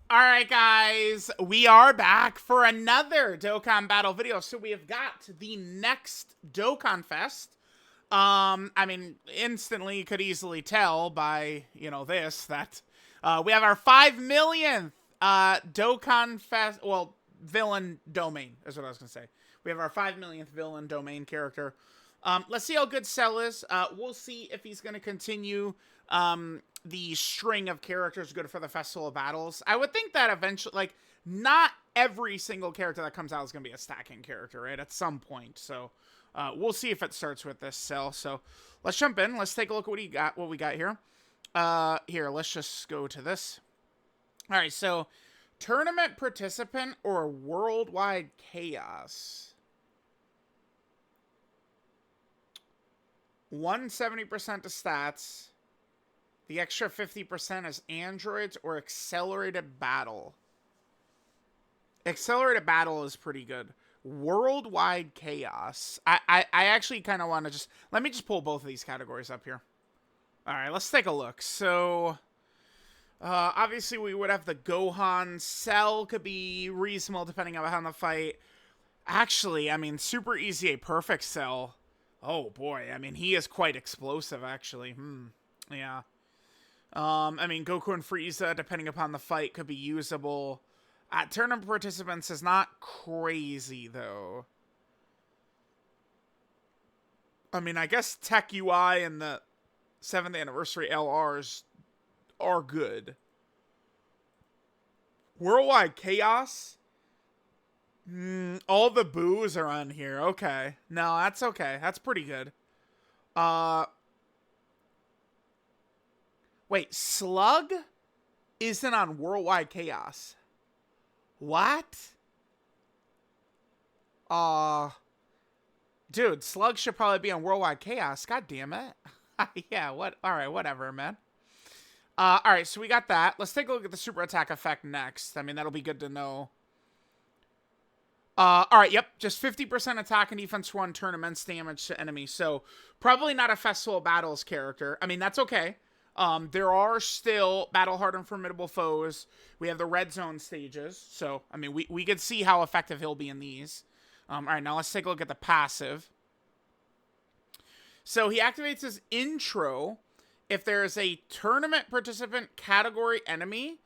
Alright guys, we are back for another Dokkan battle video. So we have got the next Dokkan Fest. I mean, instantly you could easily tell by, this, that we have our 5 millionth Dokkan Fest, well, villain domain is what I was going to say. We have our 5 millionth villain domain character. Let's see how good Cell is. We'll see if he's going to continue the string of characters good for the Festival of Battles. I would think that eventually, like, not every single character that comes out is going to be a stacking character, right? At some point. So we'll see if it starts with this Cell. So let's jump in. Let's take a look at what we got here. Here, let's just go to this. All right, so tournament participant or worldwide chaos. 170% to stats. The extra 50% is androids or accelerated battle. Accelerated battle is pretty good. Worldwide chaos. I actually kind of want to let me just pull both of these categories up here. All right, let's take a look. So, obviously we would have the Gohan. Cell could be reasonable depending on the fight. Actually, I mean, super easy, a perfect Cell. Oh boy, I mean, he is quite explosive, actually. Yeah. I mean, Goku and Frieza, depending upon the fight, could be usable. Tournament participants is not crazy, though. I mean, I guess Tech UI and the 7th anniversary LRs are good. Worldwide Chaos? All the boos are on here. Okay. No, that's okay. That's pretty good. Wait, Slug isn't on Worldwide Chaos. What? Dude, Slug should probably be on Worldwide Chaos. God damn it. Yeah, what? Alright, whatever, man. Alright, so we got that. Let's take a look at the super attack effect next. I mean, that'll be good to know. Alright, yep. Just 50% attack and defense 1, turn immense damage to enemies. So, probably not a Festival of Battles character. I mean, that's okay. There are still battle-hardened formidable foes. We have the red zone stages. So, I mean, we could see how effective he'll be in these. Alright, now let's take a look at the passive. So, he activates his intro if there is a tournament participant category enemy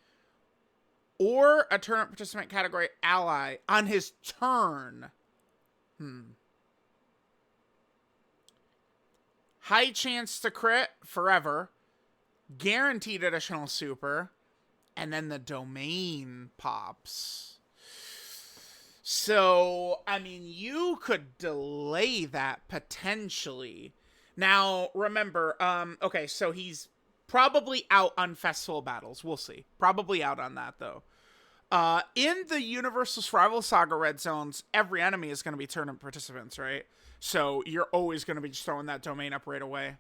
or a tournament participant category ally on his turn. High chance to crit forever. Guaranteed additional super. And then the domain pops. So, I mean, you could delay that potentially. Now, remember, okay, so he's probably out on Festival Battles. We'll see. Probably out on that, though. In the Universal Survival Saga Red Zones, every enemy is going to be tournament participants, right? So you're always going to be just throwing that domain up right away.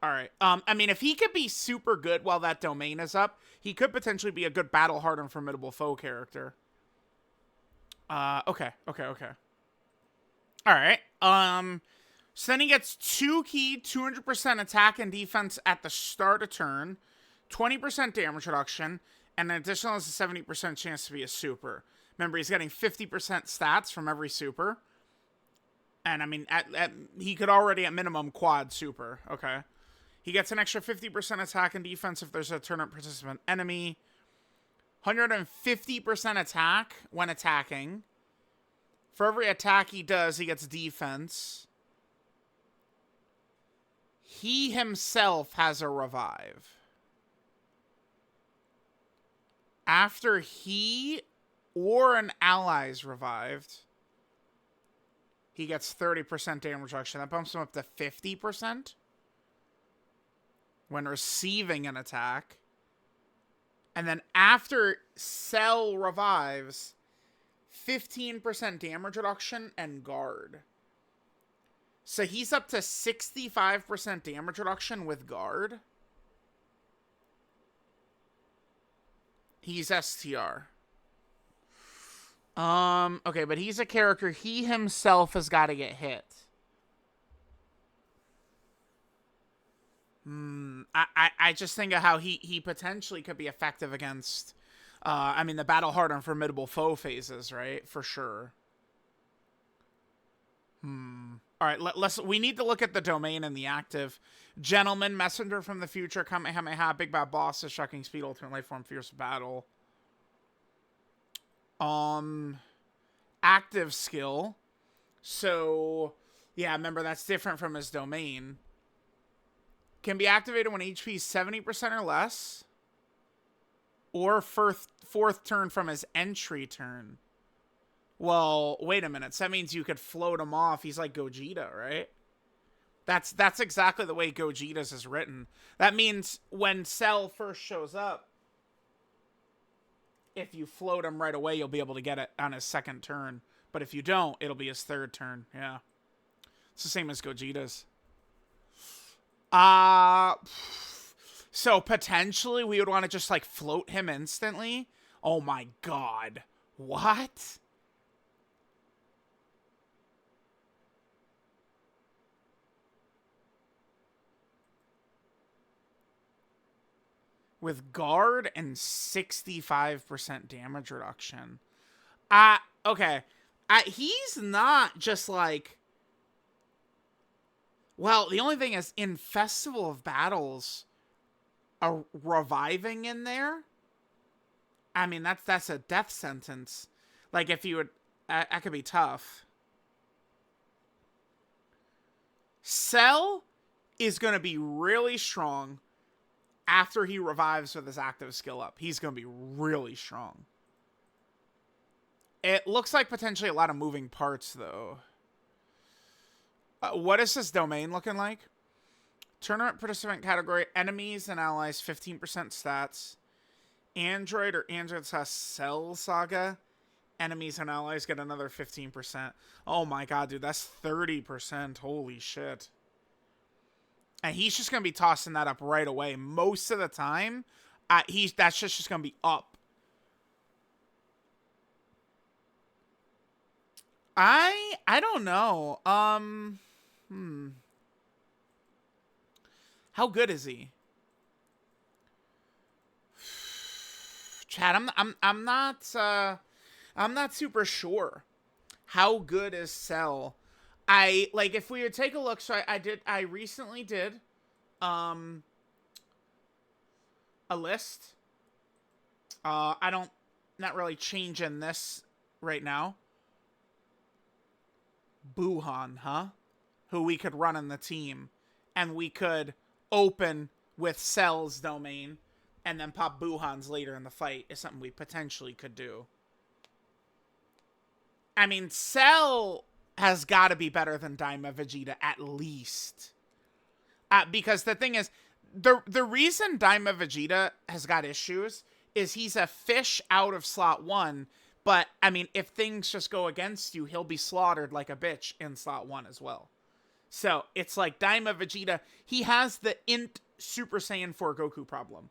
Alright. I mean, if he could be super good while that domain is up, he could potentially be a good battle-hardened formidable foe character. Okay. Alright. So then he gets 2 key, 200% attack and defense at the start of turn, 20% damage reduction, and an additional has a 70% chance to be a super. Remember, he's getting 50% stats from every super. And, I mean, he could already, at minimum, quad super. Okay. He gets an extra 50% attack and defense if there's a tournament participant enemy. 150% attack when attacking. For every attack he does, he gets defense. He himself has a revive. After he or an ally is revived, he gets 30% damage reduction. That bumps him up to 50% when receiving an attack. And then after Cell revives, 15% damage reduction and guard. So he's up to 65% damage reduction with guard. He's STR. Okay, but he's a character. He himself has got to get hit. I just think of how he potentially could be effective against, I mean, the battle hard and formidable foe phases, right? For sure. All right, we need to look at the domain and the active. Gentleman, Messenger from the Future, Kamehameha, Big Bad Bosses, Shocking Speed, Ultimate Life Form, Fierce Battle. Active skill. So, yeah, remember that's different from his domain. Can be activated when HP is 70% or less. Or fourth turn from his entry turn. Well, wait a minute. So that means you could float him off. He's like Gogeta, right? That's exactly the way Gogeta's is written. That means when Cell first shows up, if you float him right away, you'll be able to get it on his second turn. But if you don't, it'll be his third turn. Yeah. It's the same as Gogeta's. So potentially we would want to just like float him instantly. Oh my god. What? With guard and 65% damage reduction. Okay. He's not just like... Well, the only thing is, in Festival of Battles, a reviving in there, I mean, that's a death sentence. Like, if you would... that could be tough. Cell is going to be really strong after he revives with his active skill up. He's going to be really strong. It looks like potentially a lot of moving parts, though. What is this domain looking like? Tournament participant category, enemies and allies, 15% stats. Android or Android / Cell Saga, enemies and allies get another 15%. Oh my god, dude, that's 30%. Holy shit. And he's just going to be tossing that up right away. Most of the time, that's just going to be up. I don't know. How good is he? Chad, I'm not super sure. How good is Cell? Like, if we would take a look, so I recently did a list. Not really changing this right now. Buhan, huh? Who we could run in the team. And we could open with Cell's domain and then pop Buhan's later in the fight is something we potentially could do. I mean, Cell has got to be better than Daima Vegeta, at least. Because the thing is, the reason Daima Vegeta has got issues is he's a fish out of slot 1, but, I mean, if things just go against you, he'll be slaughtered like a bitch in slot 1 as well. So, it's like Daima Vegeta, he has the int Super Saiyan 4 Goku problem.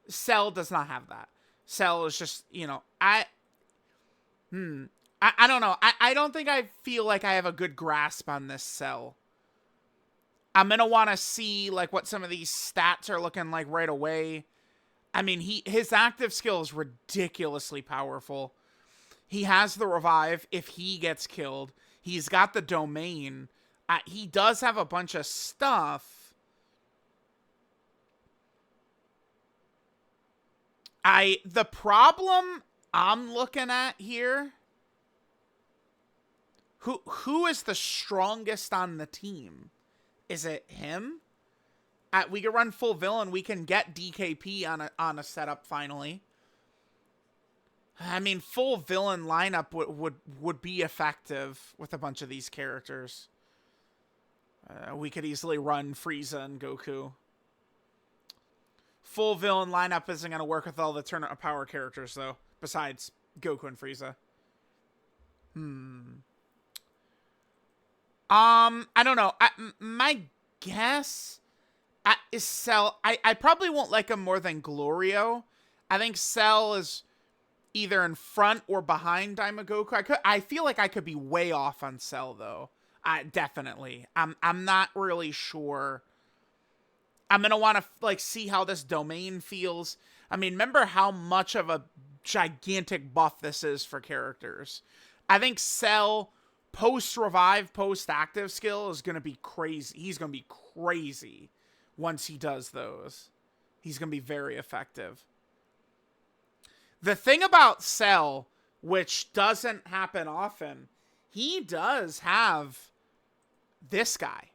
Cell does not have that. Cell is just, you know, I don't know. I don't think I feel like I have a good grasp on this Cell. I'm going to want to see, like, what some of these stats are looking like right away. I mean, his active skill is ridiculously powerful. He has the revive if he gets killed. He's got the domain. He does have a bunch of stuff. The problem I'm looking at here... Who is the strongest on the team? Is it him? We can run full villain. We can get DKP on a setup finally. I mean, full villain lineup would be effective with a bunch of these characters. We could easily run Frieza and Goku. Full villain lineup isn't going to work with all the Tournament of Power characters, though, besides Goku and Frieza. I don't know. My guess is Cell. I probably won't like him more than Glorio. I think Cell is either in front or behind Daima Goku. I feel like I could be way off on Cell, though. Definitely. I'm not really sure. I'm gonna want to like see how this domain feels. I mean, remember how much of a gigantic buff this is for characters. I think Cell post revive, post active skill is gonna be crazy. He's gonna be crazy once he does those. He's gonna be very effective. The thing about Cell, which doesn't happen often, he does have this guy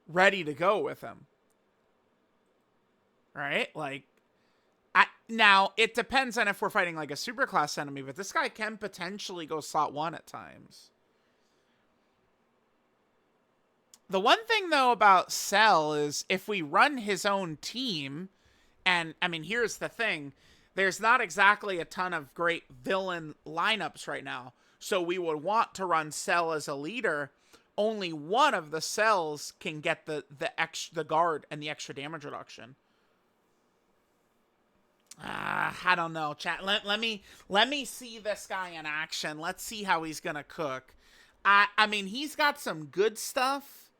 ready to go with him. Right? Like, now, it depends on if we're fighting like a superclass enemy, but this guy can potentially go slot 1 at times. The one thing, though, about Cell is if we run his own team, and, I mean, here's the thing. There's not exactly a ton of great villain lineups right now, so we would want to run Cell as a leader. Only one of the cells can get the guard and the extra damage reduction. I don't know, chat. Let me see this guy in action. Let's see how he's gonna cook. I mean, he's got some good stuff.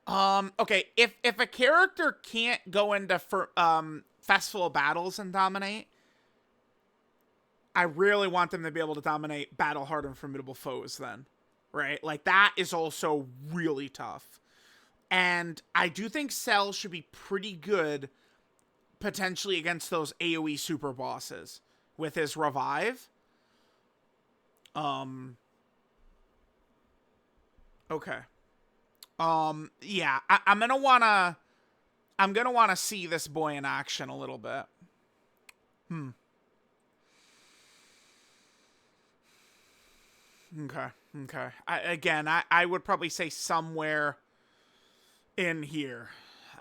Okay, if a character can't go into festival battles and dominate, I really want them to be able to dominate battle hardened formidable foes then. Right? Like, that is also really tough. And I do think Cell should be pretty good potentially against those AoE super bosses with his revive. Okay. Yeah, I'm gonna wanna see this boy in action a little bit. Okay. I would probably say somewhere in here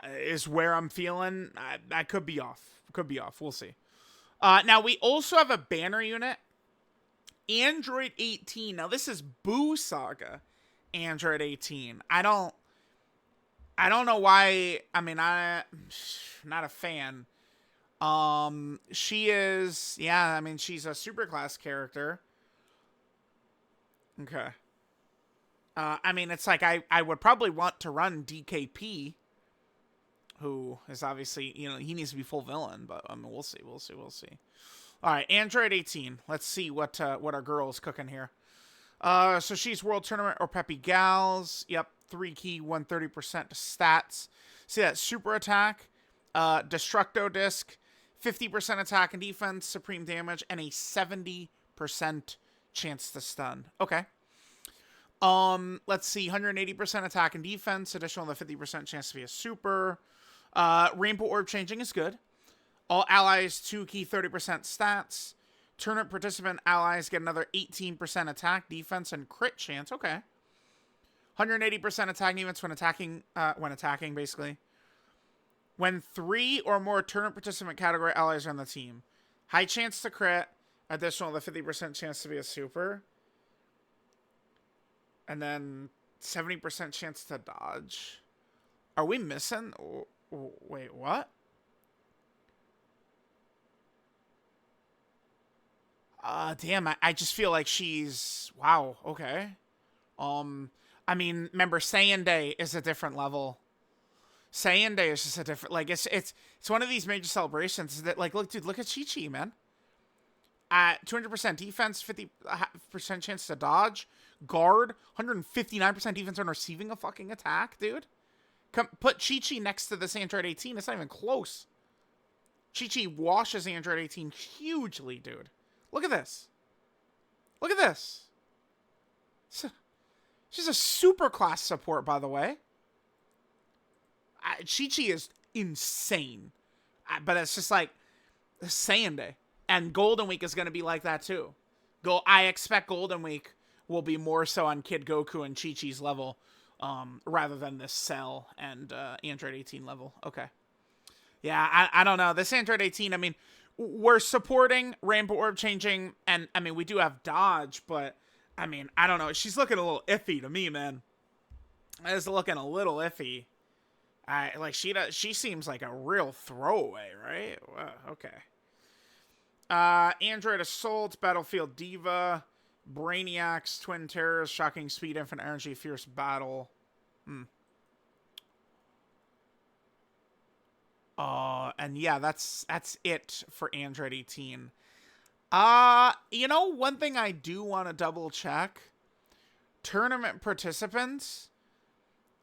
is where I'm feeling. I could be off. We'll see. Now, we also have a banner unit. Android 18. Now, this is Boo Saga. Android 18. I don't know why. I mean, I'm not a fan. She is, yeah, I mean, she's a superclass character. Okay. I mean, it's like I would probably want to run DKP, who is obviously, you know, he needs to be full villain, but I mean, we'll see. All right, Android 18. Let's see what our girl is cooking here. So she's World Tournament or Peppy Gals. Yep, 3 key, 130% stats. See that super attack, Destructo Disc, 50% attack and defense, supreme damage, and a 70% chance to stun. Okay. Let's see, 180% attack and defense, additional to 50% chance to be a super. Rainbow Orb changing is good. All allies 2 key 30% stats. Tournament participant allies get another 18% attack, defense, and crit chance. Okay. 180% attack defense when attacking, basically. When 3 or more tournament participant category allies are on the team. High chance to crit, additional to 50% chance to be a super. And then 70% chance to dodge. Are we missing? Oh, wait, what? Damn, I just feel like she's... Wow, okay. I mean, remember, Saiyan Day is a different level. Saiyan Day is just a different... Like, it's one of these major celebrations that, like, look, dude, look at Chi-Chi, man. 200% defense, 50% chance to dodge. Guard, 159% defense on receiving a fucking attack, dude. Put Chi-Chi next to this Android 18. It's not even close. Chi-Chi washes Android 18 hugely, dude. Look at this. Look at this. She's a super class support, by the way. Chi-Chi is insane. But it's just like Saiyan Day. And Golden Week is going to be like that, too. I expect Golden Week will be more so on Kid Goku and Chi-Chi's level, rather than this Cell and Android 18 level. Okay. Yeah, I don't know. This Android 18, I mean, we're supporting Rainbow Orb changing, and, I mean, we do have dodge, but, I mean, I don't know. She's looking a little iffy to me, man. It's looking a little iffy. She seems like a real throwaway, right? Okay. Android Assault, Battlefield Diva, Brainiacs, Twin Terrors, Shocking Speed, Infinite Energy, Fierce Battle. And yeah, that's it for Android 18. You know, one thing I do want to double check. Tournament participants.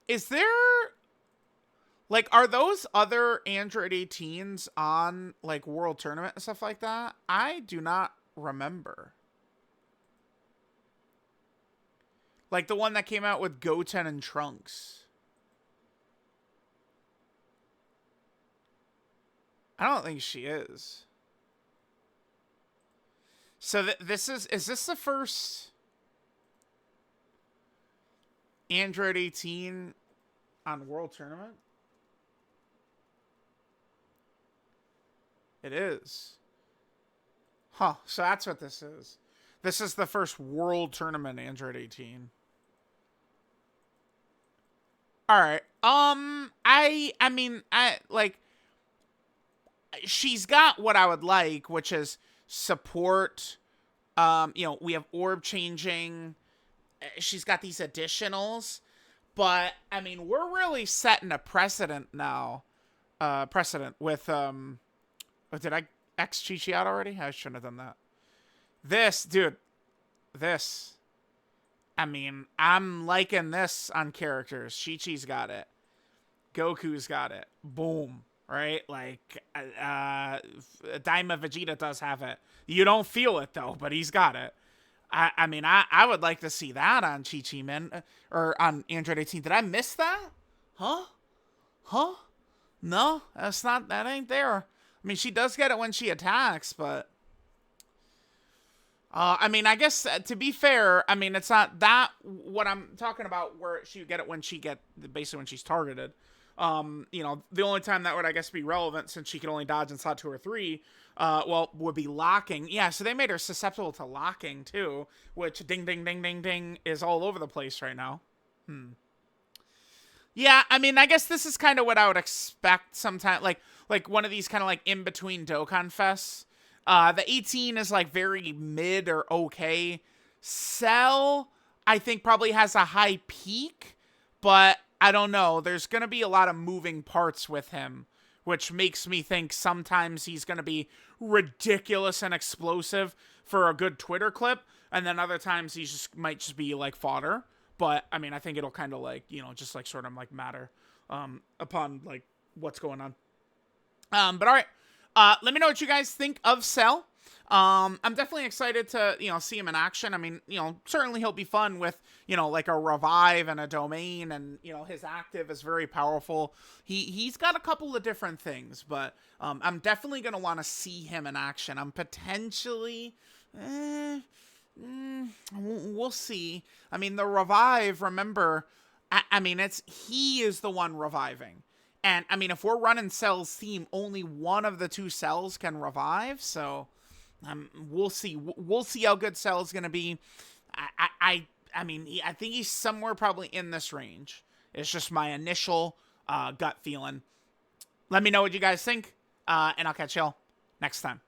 Is there, like, are those other Android 18s on, like, World Tournament and stuff like that? I do not remember. Like, the one that came out with Goten and Trunks. I don't think she is. So this is this the first Android 18 on World Tournament? It is. Huh, so that's what this is. This is the first World Tournament Android 18. All right. I mean, I like she's got what I would like, which is support. You know, we have orb changing. She's got these additionals, but I mean, we're really setting a precedent now. Precedent with oh, did I X Chi-Chi out already? I shouldn't have done that. This, dude, this. I mean, I'm liking this on characters. Chi-Chi's got it. Goku's got it. Boom. Right? Like, Daima Vegeta does have it. You don't feel it, though, but he's got it. I mean, I would like to see that on Chi-Chi, man. Or on Android 18. Did I miss that? Huh? Huh? No, that's not, that ain't there. I mean, she does get it when she attacks, but... I mean, I guess, to be fair, I mean, it's not that, what I'm talking about, where she would get it when she basically when she's targeted. You know, the only time that would, I guess, be relevant, since she can only dodge in slot 2 or 3, well, would be locking. Yeah, so they made her susceptible to locking, too, which ding, ding, ding, ding, ding is all over the place right now. Yeah, I mean, I guess this is kind of what I would expect sometime, like one of these kind of, like, in-between Dokkan Fests. The 18 is, like, very mid or okay. Cell, I think, probably has a high peak, but I don't know. There's going to be a lot of moving parts with him, which makes me think sometimes he's going to be ridiculous and explosive for a good Twitter clip, and then other times he might just be, like, fodder. But, I mean, I think it'll kind of, like, you know, just, like, sort of, like, matter upon, like, what's going on. But, all right. Let me know what you guys think of Cell. I'm definitely excited to, you know, see him in action. I mean, you know, certainly he'll be fun with, you know, like a revive and a domain, and, you know, his active is very powerful. He's got a couple of different things, but I'm definitely going to want to see him in action. I'm potentially, we'll see. I mean, the revive, remember, I mean, he is the one reviving. And, I mean, if we're running Cell's theme, only one of the two cells can revive, so we'll see. We'll see how good Cell's going to be. I mean, I think he's somewhere probably in this range. It's just my initial gut feeling. Let me know what you guys think, and I'll catch y'all next time.